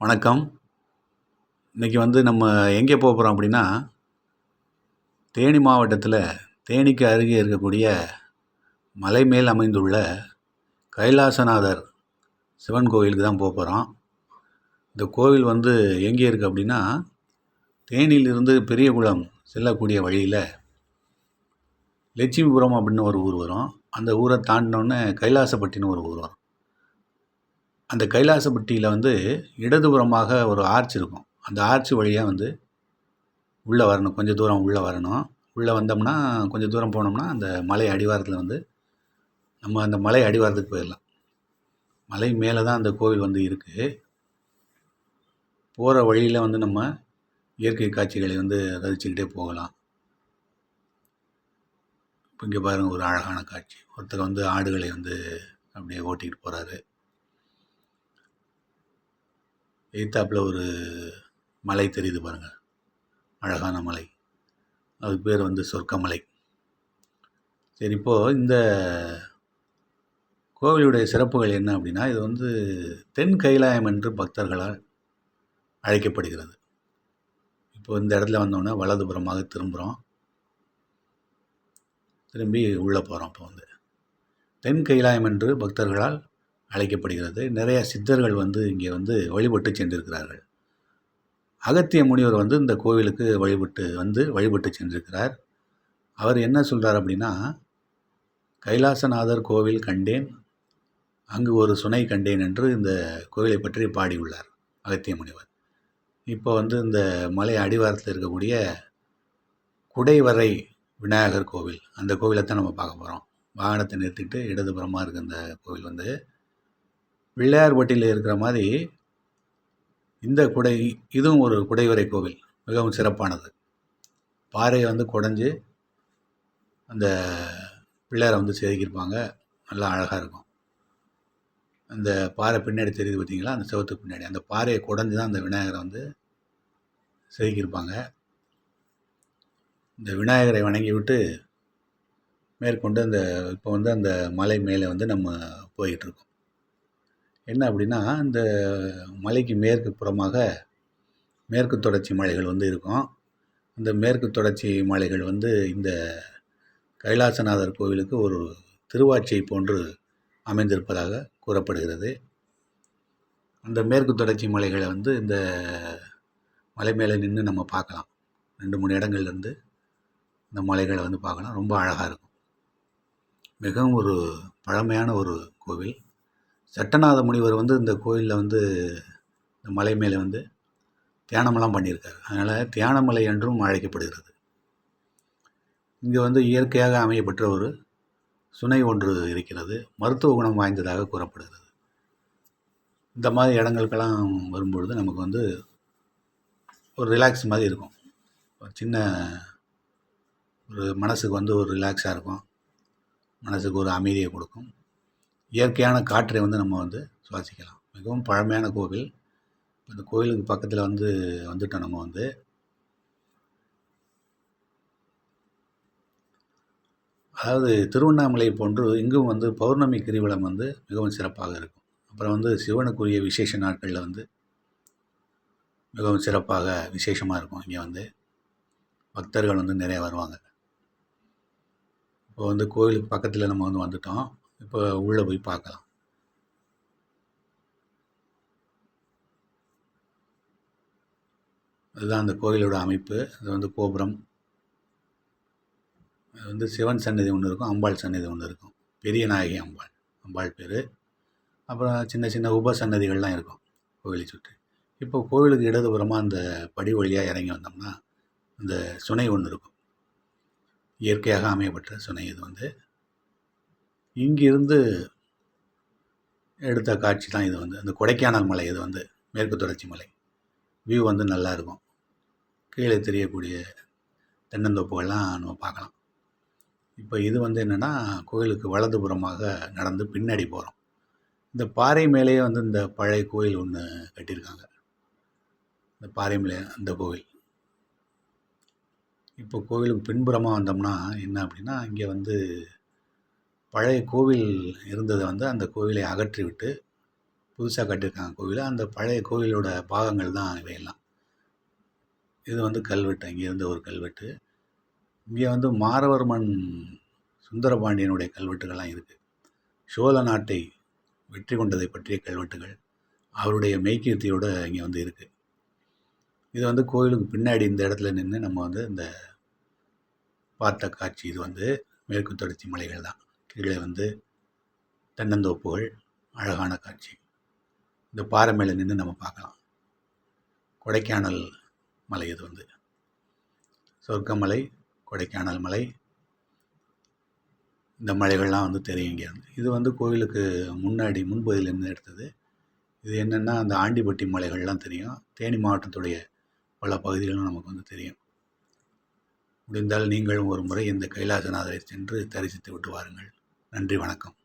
வணக்கம். இன்றைக்கி நம்ம எங்கே போகிறோம் அப்படின்னா, தேனி மாவட்டத்தில் தேனிக்கு அருகே இருக்கக்கூடிய மலை மேல் அமைந்துள்ள கைலாசநாதர் சிவன் கோவிலுக்கு தான் போகிறோம். இந்த கோவில் எங்கே இருக்குது அப்படின்னா, தேனியிலிருந்து பெரியகுளம் செல்லக்கூடிய வழியில் லட்சுமிபுரம் அப்படின்னு ஒரு ஊர் வரும். அந்த ஊரை தாண்டினோடனே கைலாசப்பட்டின்னு ஒரு ஊர் வரும். அந்த கைலாசப்பட்டியில் இடதுபுறமாக ஒரு ஆர்ச் இருக்கும். அந்த ஆர்ச் வழியாக உள்ளே வரணும். கொஞ்சம் தூரம் உள்ளே வரணும். உள்ளே வந்தோம்னா கொஞ்சம் தூரம் போனோம்னா அந்த மலை அடிவாரத்தில் நம்ம அந்த மலை அடிவாரத்துக்கு போயிடலாம். மலை மேலே தான் அந்த கோவில் இருக்குது. போகிற வழியில் நம்ம இயற்கை காட்சிகளை ரசிச்சுக்கிட்டே போகலாம். இப்போ இங்கே பாருங்கள், ஒரு அழகான காட்சி. ஒருத்தர் ஆடுகளை அப்படியே ஓட்டிக்கிட்டு போகிறாரு. எய்த்தாப்பில் ஒரு மலை தெரியுது பாருங்கள், அழகான மலை. அதுக்கு பேர் சொர்க்கமலை. சரி, இப்போது இந்த கோவிலுடைய சிறப்புகள் என்ன அப்படின்னா, இது தென் கைலாயம் என்று பக்தர்களால் அழைக்கப்படுகிறது. இப்போ இந்த இடத்துல வந்தோடனே வலதுபுறமாக திரும்புகிறோம். திரும்பி உள்ளே போகிறோம். இப்போ தென் கைலாயம் என்று பக்தர்களால் அழைக்கப்படுகிறது. நிறைய சித்தர்கள் இங்கே வழிபட்டு சென்றிருக்கிறார்கள். அகத்திய முனிவர் இந்த கோவிலுக்கு வழிபட்டு சென்றிருக்கிறார். அவர் என்ன சொல்கிறார் அப்படின்னா, கைலாசநாதர் கோவில் கண்டேன், அங்கு ஒரு சுனை கண்டேன் என்று இந்த கோவிலை பற்றி பாடியுள்ளார் அகத்திய முனிவர். இப்போ இந்த மலை அடிவாரத்தில் இருக்கக்கூடிய குடைவரை விநாயகர் கோவில், அந்த கோவிலை தான் நம்ம பார்க்க போகிறோம். வாகனத்தை நிறுத்திட்டு இடதுபுறமாக இருக்க அந்த கோவில் பிள்ளையார்பட்டியில் இருக்கிற மாதிரி இதுவும் ஒரு குடைவரை கோவில், மிகவும் சிறப்பானது. பாறையை குடஞ்சி அந்த பிள்ளையாரை செதுக்கியிருப்பாங்க. நல்லா அழகாக இருக்கும். அந்த பாறை பின்னாடி தெரியுது பார்த்தீங்களா, அந்த செவத்துக்கு பின்னாடி அந்த பாறையை குடஞ்சி தான் அந்த விநாயகரை செதுக்கியிருப்பாங்க. இந்த விநாயகரை வணங்கி விட்டு மேற்கொண்டு இப்போ அந்த மலை மேலே நம்ம போய்கிட்டுருக்கோம். என்ன அப்படின்னா, இந்த மலைக்கு மேற்கு புறமாக மேற்கு தொடர்ச்சி மலைகள் இருக்கும். அந்த மேற்கு தொடர்ச்சி மலைகள் இந்த கைலாசநாதர் கோவிலுக்கு ஒரு திருவாட்சியை போன்று அமைந்திருப்பதாக கூறப்படுகிறது. அந்த மேற்கு தொடர்ச்சி மலைகளை இந்த மலை மேலே நின்று நம்ம பார்க்கலாம். 2-3 இடங்கள்லேருந்து இந்த மலைகளை பார்க்கலாம். ரொம்ப அழகாக இருக்கும். மிகவும் ஒரு பழமையான ஒரு கோவில். சட்டநாத முனிவர் இந்த கோயிலில் இந்த மலை மேலே தியானமெல்லாம் பண்ணியிருக்காரு. அதனால் தியானமலை என்றும் அழைக்கப்படுகிறது. இங்கே இயற்கையாக அமையப்பெற்ற ஒரு சுனை ஒன்று இருக்கிறது. மருத்துவ குணம் வாய்ந்ததாக கூறப்படுகிறது. இந்த மாதிரி இடங்களுக்கெல்லாம் வரும்பொழுது நமக்கு ஒரு ரிலாக்ஸ் மாதிரி இருக்கும். ஒரு சின்ன ஒரு மனசுக்கு ஒரு ரிலாக்ஸாக இருக்கும். மனசுக்கு ஒரு அமைதியை கொடுக்கும். இயற்கையான காற்றை நம்ம சுவாசிக்கலாம். மிகவும் பழமையான கோவில். இந்த கோவிலுக்கு பக்கத்தில் வந்துட்டோம். நம்ம அதாவது திருவண்ணாமலை போன்று இங்கும் பௌர்ணமி கிரிவலம் மிகவும் சிறப்பாக இருக்கும். அப்புறம் சிவனுக்குரிய விசேஷ நாட்களில் மிகவும் சிறப்பாக விசேஷமாக இருக்கும். இங்கே பக்தர்கள் நிறைய வருவாங்க. இப்போ கோவிலுக்கு பக்கத்தில் நம்ம வந்துட்டோம். இப்போ உள்ளே போய் பார்க்கலாம். அதுதான் அந்த கோவிலோட அமைப்பு. இது கோபுரம். அது சிவன் சன்னதி ஒன்று இருக்கும், அம்பாள் சன்னதி ஒன்று இருக்கும். பெரிய நாயகி அம்பாள் பேர். அப்புறம் சின்ன சின்ன உபசன்னதிகள்லாம் இருக்கும் கோவிலை சுற்றி. இப்போ கோவிலுக்கு இடதுபுறமாக அந்த படி வழியாக இறங்கி வந்தோம்னா அந்த சுனை ஒன்று இருக்கும். இயற்கையாக அமையப்பட்ட சுனை. இது இங்கிருந்து எடுத்த காட்சி தான் இது. அந்த கொடைக்கானல் மலை. இது மேற்கு தொடர்ச்சி மலை. வியூ நல்லா இருக்கும். கீழே தெரியக்கூடிய தென்னந்தோப்புகள்லாம் நம்ம பார்க்கலாம். இப்போ இது என்னென்னா, கோயிலுக்கு வலதுபுறமாக நடந்து பின்னாடி போகிறோம். இந்த பாறை மேலேயே இந்த பழைய கோயில் ஒன்று கட்டியிருக்காங்க. இந்த பாறை மேலே அந்த கோவில். இப்போ கோவிலுக்கு பின்புறமாக வந்தோம்னா என்ன அப்படின்னா, இங்கே பழைய கோவில் இருந்ததை அந்த கோவிலை அகற்றிவிட்டு புதுசாக கட்டியிருக்காங்க கோவில். அந்த பழைய கோவிலோட பாகங்கள் தான் இவையெல்லாம். இது வந்து கல்வெட்டு, அங்கேருந்து ஒரு கல்வெட்டு. இங்கே வந்து மாறவர்மன் சுந்தரபாண்டியனுடைய கல்வெட்டுகள்லாம் இருக்குது. சோழ நாட்டை வெற்றி கொண்டதை பற்றிய கல்வெட்டுகள் அவருடைய மெய்கீர்த்தியோடு இங்கே வந்து இருக்குது. இது வந்து கோயிலுக்கு பின்னாடி இந்த இடத்துல நின்று நம்ம வந்து இந்த பார்த்த காட்சி. இது வந்து மேற்கு தொடர்ச்சி மலைகள் தான். கீழே வந்து தென்னந்தோப்புகள், அழகான காட்சி. இந்த பாறை மேலே நின்று நம்ம பார்க்கலாம். கொடைக்கானல் மலை இது வந்து சொர்க்கமலை, கொடைக்கானல் மலை. இந்த மலைகள்லாம் வந்து தெரியும் இங்கே வந்து. இது வந்து கோவிலுக்கு முன்னாடி முன்பகுதியில் இருந்து எடுத்தது. இது என்னென்னா அந்த ஆண்டிப்பட்டி மலைகள்லாம் தெரியும். தேனி மாவட்டத்துடைய பல பகுதிகளும் நமக்கு வந்து தெரியும். முடிந்தால் நீங்களும் ஒரு முறை இந்த கைலாசநாதரை சென்று தரிசித்து விட்டு வாருங்கள். நன்றி, வணக்கம்.